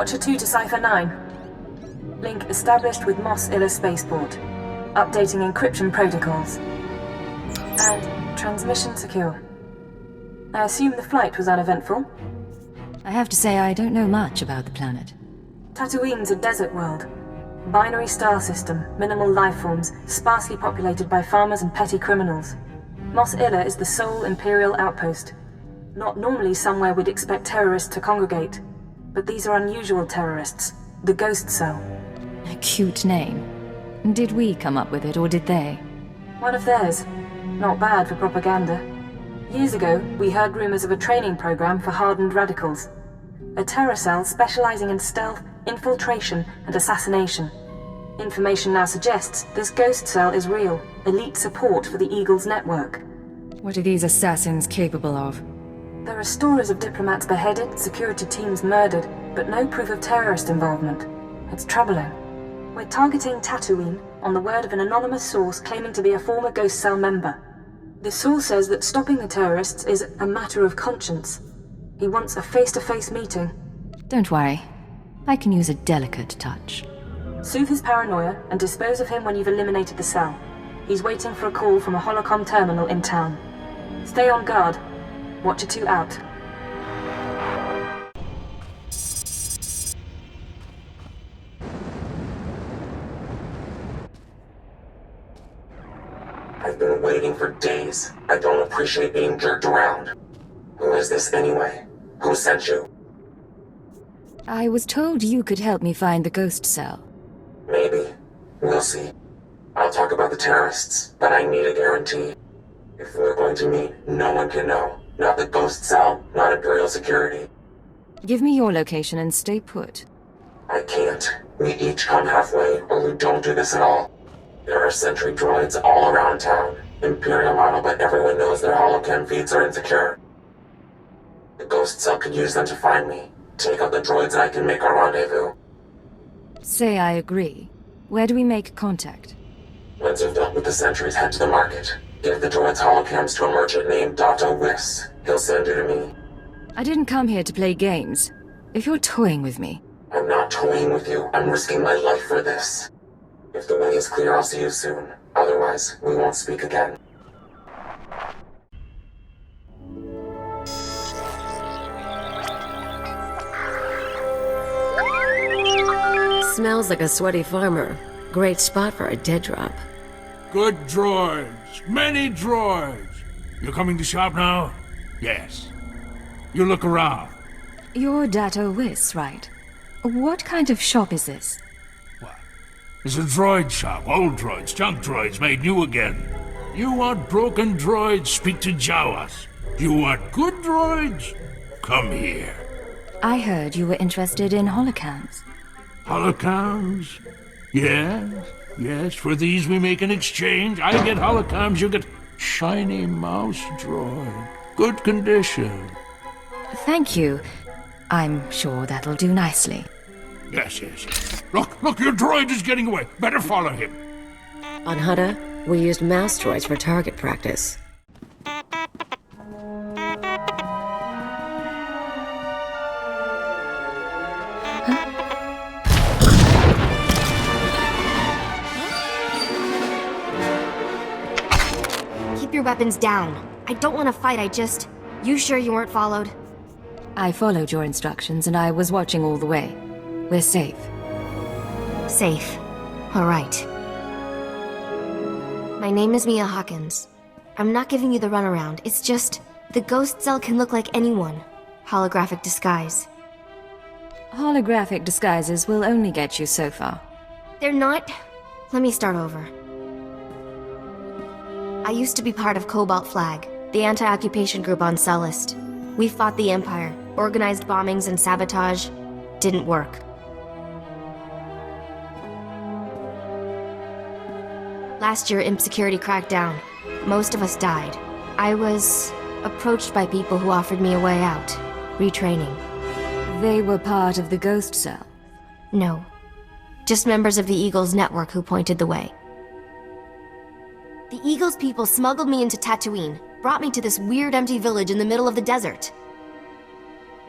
Watcher 2 to Cipher 9. Link established with Mos Illa Spaceport. Updating encryption protocols. And transmission secure. I assume the flight was uneventful? I have to say I don't know much about the planet. Tatooine's a desert world. Binary star system, minimal life forms, sparsely populated by farmers and petty criminals. Mos Illa is the sole Imperial outpost. Not normally somewhere we'd expect terrorists to congregate. But these are unusual terrorists. The Ghost Cell. A cute name. Did we come up with it, or did they? One of theirs. Not bad for propaganda. Years ago, we heard rumors of a training program for hardened radicals. A terror cell specializing in stealth, infiltration, and assassination. Information now suggests this Ghost Cell is real, elite support for the Eagles network. What are these assassins capable of? There are stories of diplomats beheaded, security teams murdered, but no proof of terrorist involvement. It's troubling. We're targeting Tatooine on the word of an anonymous source claiming to be a former Ghost Cell member. The source says that stopping the terrorists is a matter of conscience. He wants a face-to-face meeting. Don't worry. I can use a delicate touch. Soothe his paranoia and dispose of him when you've eliminated the cell. He's waiting for a call from a holocom terminal in town. Stay on guard. Watcher 2 out. I've been waiting for days. I don't appreciate being jerked around. Who is this anyway? Who sent you? I was told you could help me find the Ghost Cell. Maybe. We'll see. I'll talk about the terrorists, but I need a guarantee. If we're going to meet, no one can know. Not the Ghost Cell, not Imperial security. Give me your location and stay put. I can't. We each come halfway, or we don't do this at all. There are sentry droids all around town. Imperial model, but everyone knows their holocam feeds are insecure. The Ghost Cell could use them to find me. Take out the droids and I can make our rendezvous. Say I agree. Where do we make contact? Once you've dealt with the sentries, head to the market. Give the droids holocams to a merchant named Dr. Whis. He'll send you to me. I didn't come here to play games. If you're toying with me... I'm not toying with you. I'm risking my life for this. If the way is clear, I'll see you soon. Otherwise, we won't speak again. Smells like a sweaty farmer. Great spot for a dead drop. Good droids. Many droids. You coming to shop now? Yes. You look around. You're Dato Whis, right? What kind of shop is this? What? It's a droid shop. Old droids, junk droids made new again. You want broken droids? Speak to Jawas. You want good droids? Come here. I heard you were interested in holocams. Holocams? Yes. For these we make an exchange. I get holocams, you get shiny mouse droid. Good condition. Thank you. I'm sure that'll do nicely. Yes. Look, your droid is getting away. Better follow him. On Hutta, we used mouse droids for target practice. Keep your weapons down. I don't want to fight, You sure you weren't followed? I followed your instructions and I was watching all the way. We're safe. Safe. All right. My name is Mia Hawkins. I'm not giving you the runaround. It's just, the Ghost Cell can look like anyone. Holographic disguise. Holographic disguises will only get you so far. They're not... Let me start over. I used to be part of Cobalt Flag, the anti-occupation group on Sullust. We fought the Empire, organized bombings and sabotage. Didn't work. Last year, Imp Security cracked down. Most of us died. I was approached by people who offered me a way out. Retraining. They were part of the Ghost Cell? No. Just members of the Eagles network who pointed the way. The Eagles people smuggled me into Tatooine, brought me to this weird empty village in the middle of the desert.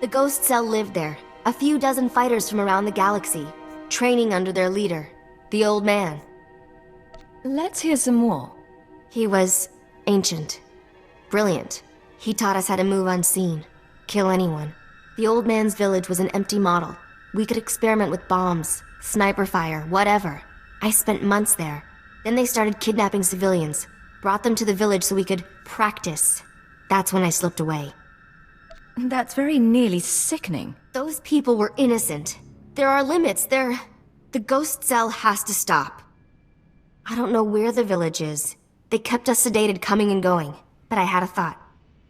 The Ghost Cell lived there, A few dozen fighters from around the galaxy, training under their leader, the old man. Let's hear some more. He was ancient. Brilliant. He taught us how to move unseen, kill anyone. The old man's village was an empty model. We could experiment with bombs, sniper fire, whatever. I spent months there. Then they started kidnapping civilians, brought them to the village so we could practice. That's when I slipped away. That's very nearly sickening. Those people were innocent. There are limits. The ghost cell has to stop. I don't know where the village is. They kept us sedated coming and going, but I had a thought.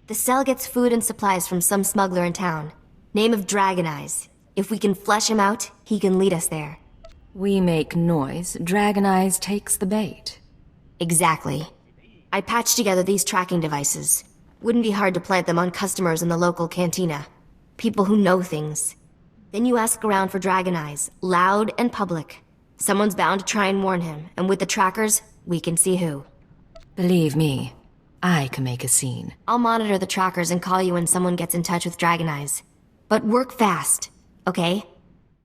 The cell gets food and supplies from some smuggler in town. Name of Dragon Eyes. If we can flesh him out, he can lead us there. We make noise, Dragon Eyes takes the bait. Exactly. I patched together these tracking devices. Wouldn't be hard to plant them on customers in the local cantina. People who know things. Then you ask around for Dragon Eyes, loud and public. Someone's bound to try and warn him, and with the trackers, we can see who. Believe me, I can make a scene. I'll monitor the trackers and call you when someone gets in touch with Dragon Eyes. But work fast, okay?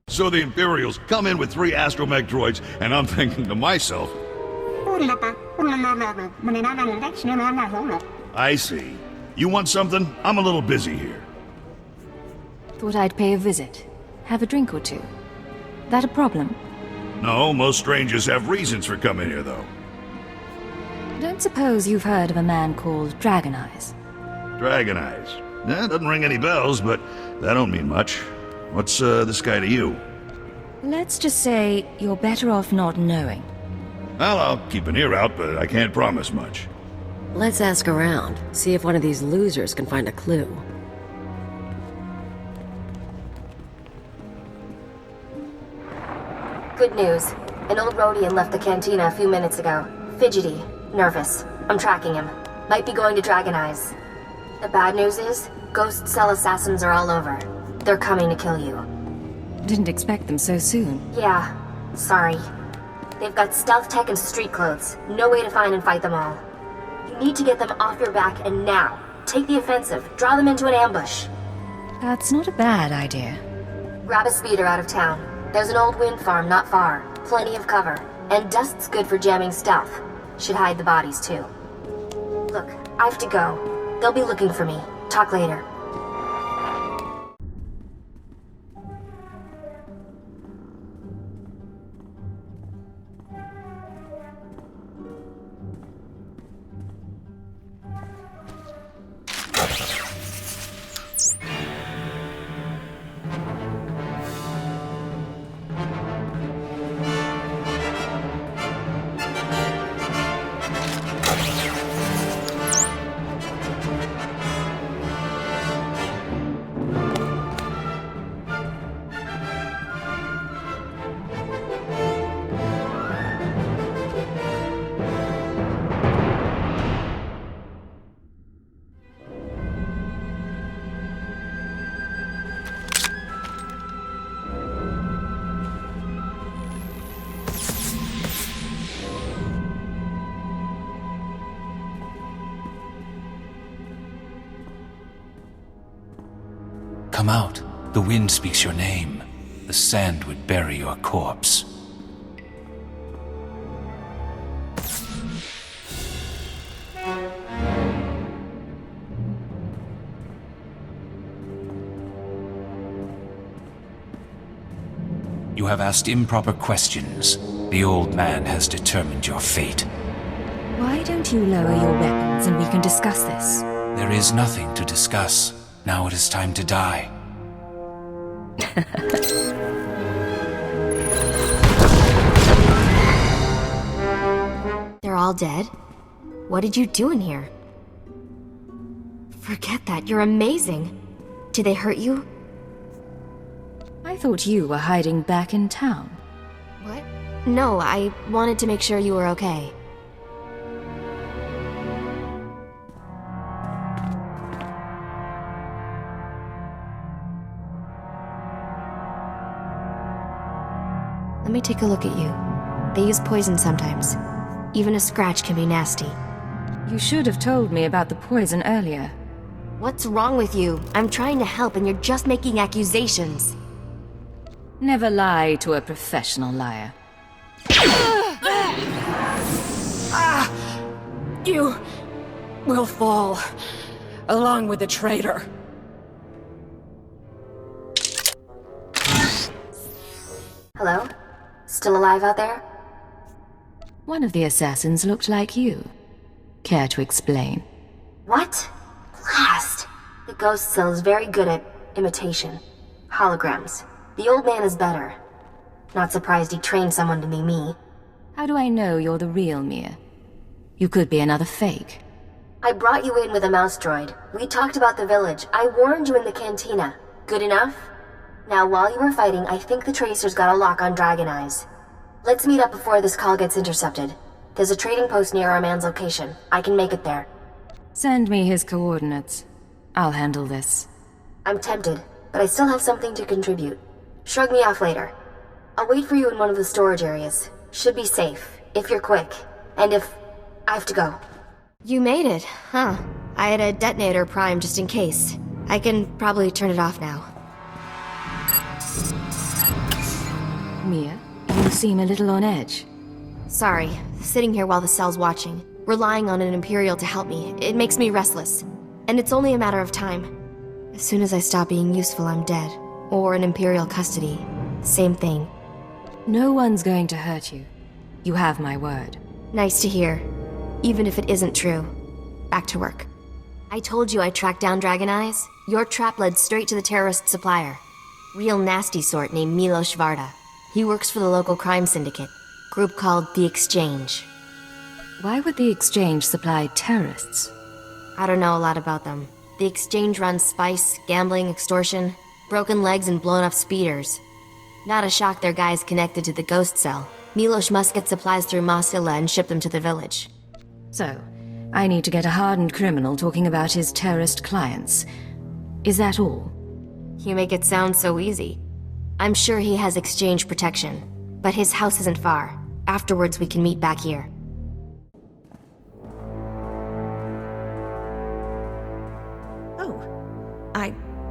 So the Imperials come in with 3 astromech droids, and I'm thinking to myself, I see. You want something? I'm a little busy here. Thought I'd pay a visit. Have a drink or two. That a problem? No, most strangers have reasons for coming here, though. Don't suppose you've heard of a man called Dragon Eyes? Dragon Eyes. Doesn't ring any bells, but that don't mean much. What's this guy to you? Let's just say you're better off not knowing. Well, I'll keep an ear out, but I can't promise much. Let's ask around, see if one of these losers can find a clue. Good news. An old Rhodian left the cantina a few minutes ago. Fidgety, nervous. I'm tracking him. Might be going to Dragon Eyes. The bad news is, ghost cell assassins are all over. They're coming to kill you. Didn't expect them so soon. Yeah, sorry. They've got stealth tech and street clothes. No way to find and fight them all. You need to get them off your back and now. Take the offensive. Draw them into an ambush. That's not a bad idea. Grab a speeder out of town. There's an old wind farm not far. Plenty of cover. And dust's good for jamming stealth. Should hide the bodies too. Look, I have to go. They'll be looking for me. Talk later. Come out. The wind speaks your name. The sand would bury your corpse. You have asked improper questions. The old man has determined your fate. Why don't you lower your weapons and we can discuss this? There is nothing to discuss. Now it is time to die. They're all dead? What did you do in here? Forget that, you're amazing. Did they hurt you? I thought you were hiding back in town. What? No, I wanted to make sure you were okay. Let me take a look at you. They use poison sometimes. Even a scratch can be nasty. You should have told me about the poison earlier. What's wrong with you? I'm trying to help and you're just making accusations. Never lie to a professional liar. You will fall, along with the traitor. Hello? Still alive out there? One of the assassins looked like you. Care to explain? What? Blast! The ghost cell is very good at imitation. Holograms. The old man is better. Not surprised he trained someone to be me. How do I know you're the real Mia? You could be another fake. I brought you in with a mouse droid. We talked about the village. I warned you in the cantina. Good enough? Now, while you were fighting, I think the Tracer's got a lock on Dragon Eyes. Let's meet up before this call gets intercepted. There's a trading post near our man's location. I can make it there. Send me his coordinates. I'll handle this. I'm tempted, but I still have something to contribute. Shrug me off later. I'll wait for you in one of the storage areas. Should be safe, if you're quick. And if... I have to go. You made it, huh? I had a detonator primed just in case. I can probably turn it off now. Mia, you seem a little on edge. Sorry, sitting here while the cell's watching, relying on an Imperial to help me, it makes me restless. And it's only a matter of time. As soon as I stop being useful, I'm dead. Or in Imperial custody. Same thing. No one's going to hurt you. You have my word. Nice to hear. Even if it isn't true. Back to work. I told you I tracked down Dragon Eyes. Your trap led straight to the terrorist supplier. Real nasty sort named Milos Varda. He works for the local crime syndicate. Group called The Exchange. Why would the Exchange supply terrorists? I don't know a lot about them. The Exchange runs spice, gambling, extortion, broken legs and blown up speeders. Not a shock their guys connected to the ghost cell. Milos must get supplies through Masilla and ship them to the village. So, I need to get a hardened criminal talking about his terrorist clients. Is that all? You make it sound so easy. I'm sure he has Exchange protection, but his house isn't far. Afterwards, we can meet back here.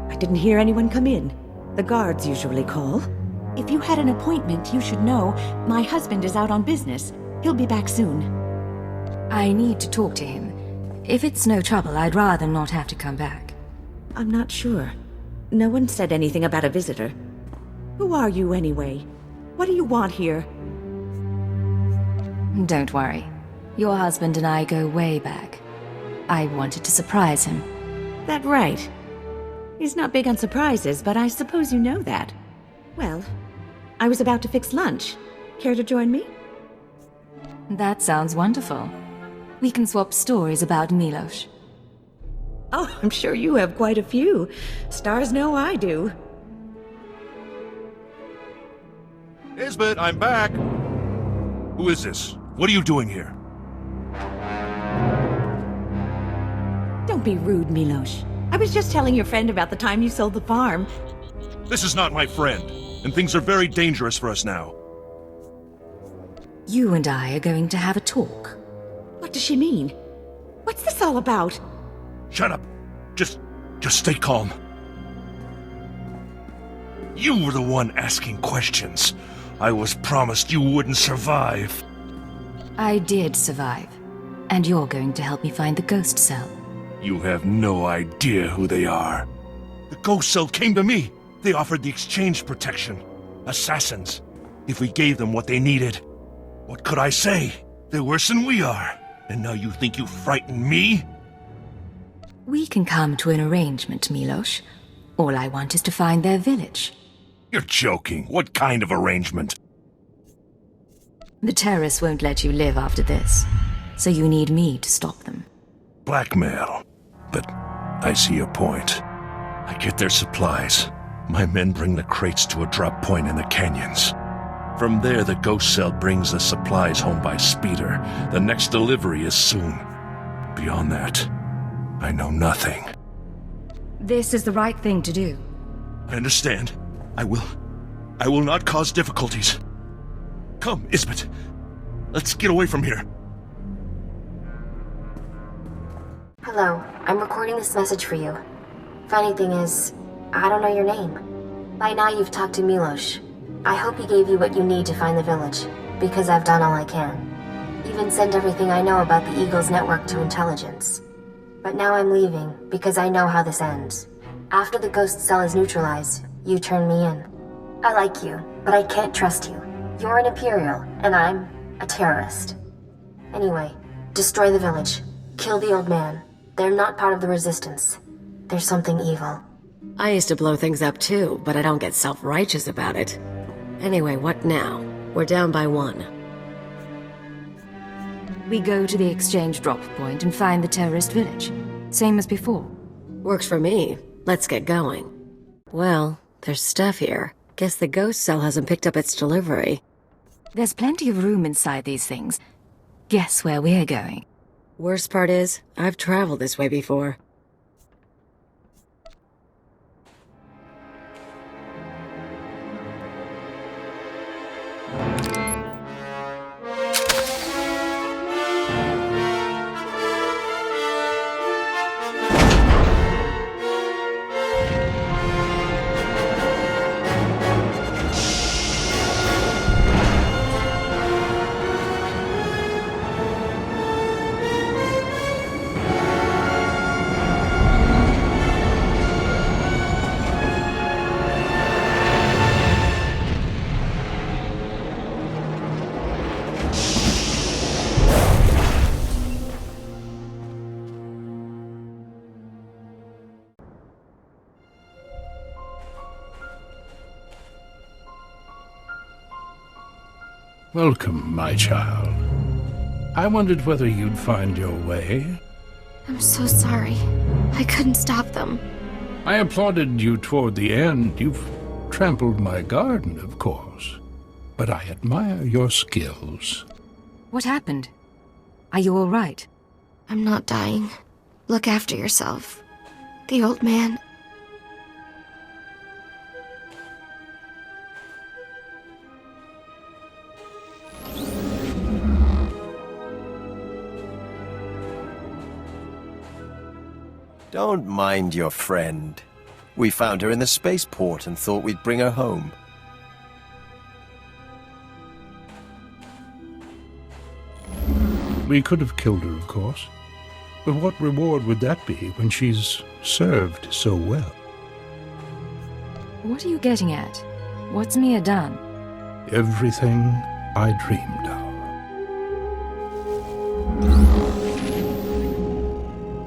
I didn't hear anyone come in. The guards usually call. If you had an appointment, you should know. My husband is out on business. He'll be back soon. I need to talk to him. If it's no trouble, I'd rather not have to come back. I'm not sure. No one said anything about a visitor. Who are you, anyway? What do you want here? Don't worry. Your husband and I go way back. I wanted to surprise him. That right. He's not big on surprises, but I suppose you know that. Well, I was about to fix lunch. Care to join me? That sounds wonderful. We can swap stories about Milos. Oh, I'm sure you have quite a few. Stars know I do. Isbeth, I'm back! Who is this? What are you doing here? Don't be rude, Milos. I was just telling your friend about the time you sold the farm. This is not my friend, and things are very dangerous for us now. You and I are going to have a talk. What does she mean? What's this all about? Shut up. Just stay calm. You were the one asking questions. I was promised you wouldn't survive. I did survive. And you're going to help me find the ghost cell. You have no idea who they are. The ghost cell came to me. They offered the Exchange protection. Assassins. If we gave them what they needed. What could I say? They're worse than we are. And now you think you frighten me? We can come to an arrangement, Milos. All I want is to find their village. You're joking. What kind of arrangement? The terrorists won't let you live after this. So you need me to stop them. Blackmail. But I see your point. I get their supplies. My men bring the crates to a drop point in the canyons. From there, the ghost cell brings the supplies home by speeder. The next delivery is soon. Beyond that, I know nothing. This is the right thing to do. I understand. I will not cause difficulties. Come, Isbeth. Let's get away from here. Hello, I'm recording this message for you. Funny thing is, I don't know your name. By now you've talked to Milos. I hope he gave you what you need to find the village, because I've done all I can. Even sent everything I know about the Eagle's network to intelligence. But now I'm leaving, because I know how this ends. After the ghost cell is neutralized, you turn me in. I like you, but I can't trust you. You're an Imperial, and I'm a terrorist. Anyway, destroy the village. Kill the old man. They're not part of the Resistance. There's something evil. I used to blow things up too, but I don't get self-righteous about it. Anyway, what now? We're down by 1. We go to the exchange drop point and find the terrorist village. Same as before. Works for me. Let's get going. Well, there's stuff here. Guess the ghost cell hasn't picked up its delivery. There's plenty of room inside these things. Guess where we're going? Worst part is, I've traveled this way before. Welcome, my child. I wondered whether you'd find your way. I'm so sorry. I couldn't stop them. I applauded you toward the end. You've trampled my garden, of course. But I admire your skills. What happened? Are you all right? I'm not dying. Look after yourself. The old man... Don't mind your friend. We found her in the spaceport and thought we'd bring her home. We could have killed her, of course. But what reward would that be when she's served so well? What are you getting at? What's Mia done? Everything I dreamed of.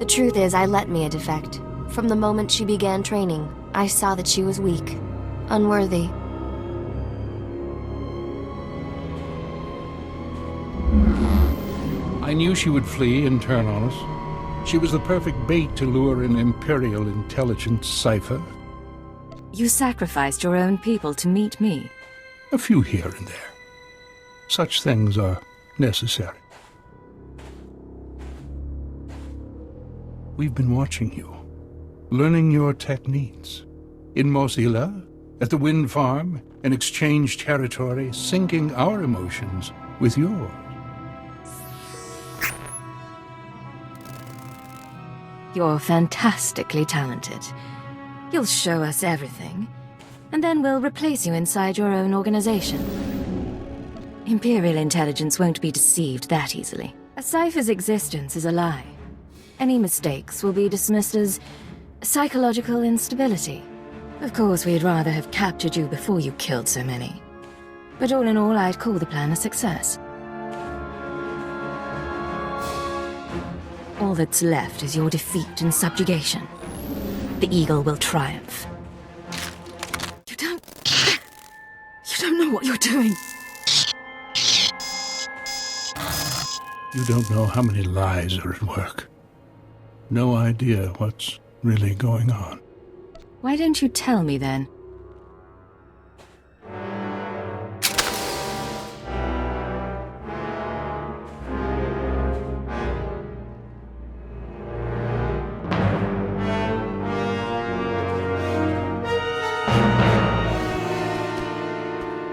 The truth is, I let Mia defect. From the moment she began training, I saw that she was weak, unworthy. I knew she would flee and turn on us. She was the perfect bait to lure an Imperial intelligence cipher. You sacrificed your own people to meet me. A few here and there. Such things are necessary. We've been watching you, learning your techniques. In Mosila, at the wind farm, in exchange territory, syncing our emotions with yours. You're fantastically talented. You'll show us everything, and then we'll replace you inside your own organization. Imperial intelligence won't be deceived that easily. A cipher's existence is a lie. Any mistakes will be dismissed as psychological instability. Of course, we'd rather have captured you before you killed so many. But all in all, I'd call the plan a success. All that's left is your defeat and subjugation. The Eagle will triumph. You don't know what you're doing. You don't know how many lies are at work. No idea what's really going on. Why don't you tell me then?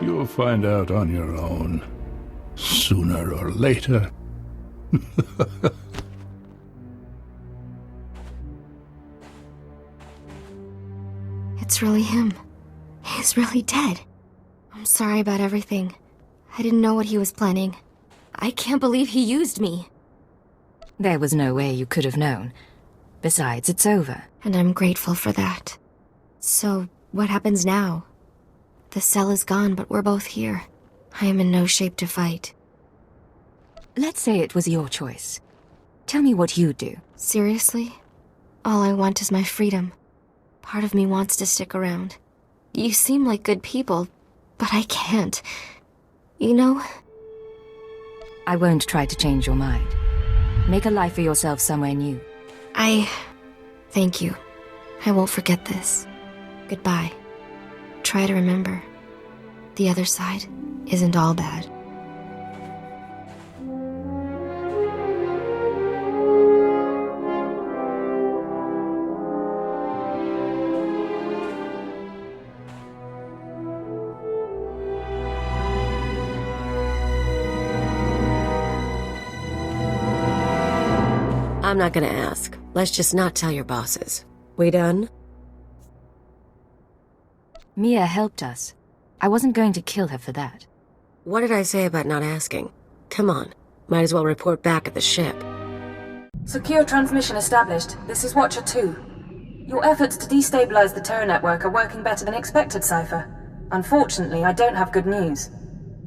You'll find out on your own, sooner or later. It's really him. He's really dead. I'm sorry about everything. I didn't know what he was planning. I can't believe he used me. There was no way you could have known. Besides, it's over. And I'm grateful for that. So, what happens now? The cell is gone, but we're both here. I am in no shape to fight. Let's say it was your choice. Tell me what you'd do. Seriously? All I want is my freedom. Part of me wants to stick around. You seem like good people, but I can't. You know? I won't try to change your mind. Make a life for yourself somewhere new. Thank you. I won't forget this. Goodbye. Try to remember. The other side isn't all bad. I'm not gonna ask. Let's just not tell your bosses. We done? Mia helped us. I wasn't going to kill her for that. What did I say about not asking? Come on. Might as well report back at the ship. Secure transmission established. This is Watcher 2. Your efforts to destabilize the Terra network are working better than expected, Cypher. Unfortunately, I don't have good news.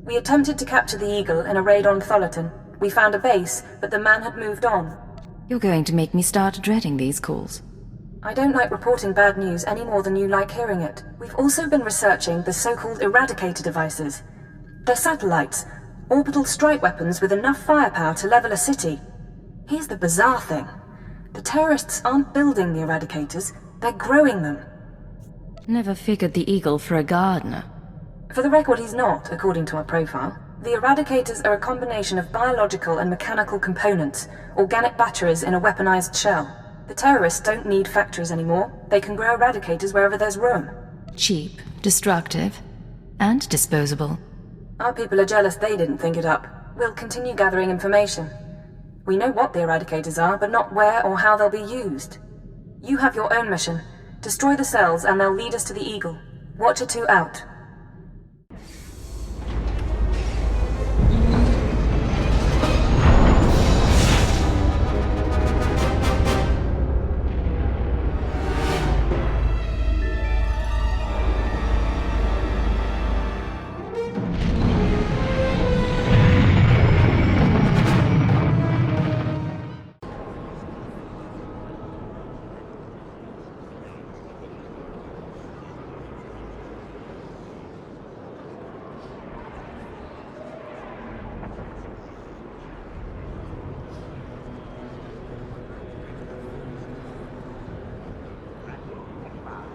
We attempted to capture the Eagle in a raid on Tholiton. We found a base, but the man had moved on. You're going to make me start dreading these calls. I don't like reporting bad news any more than you like hearing it. We've also been researching the so-called Eradicator devices. They're satellites, orbital strike weapons with enough firepower to level a city. Here's the bizarre thing. The terrorists aren't building the Eradicators, they're growing them. Never figured the Eagle for a gardener. For the record, he's not, according to our profile. The Eradicators are a combination of biological and mechanical components, organic batteries in a weaponized shell. The terrorists don't need factories anymore. They can grow Eradicators wherever there's room. Cheap, destructive, and disposable. Our people are jealous they didn't think it up. We'll continue gathering information. We know what the Eradicators are, but not where or how they'll be used. You have your own mission. Destroy the cells and they'll lead us to the Eagle. Watcher 2 out.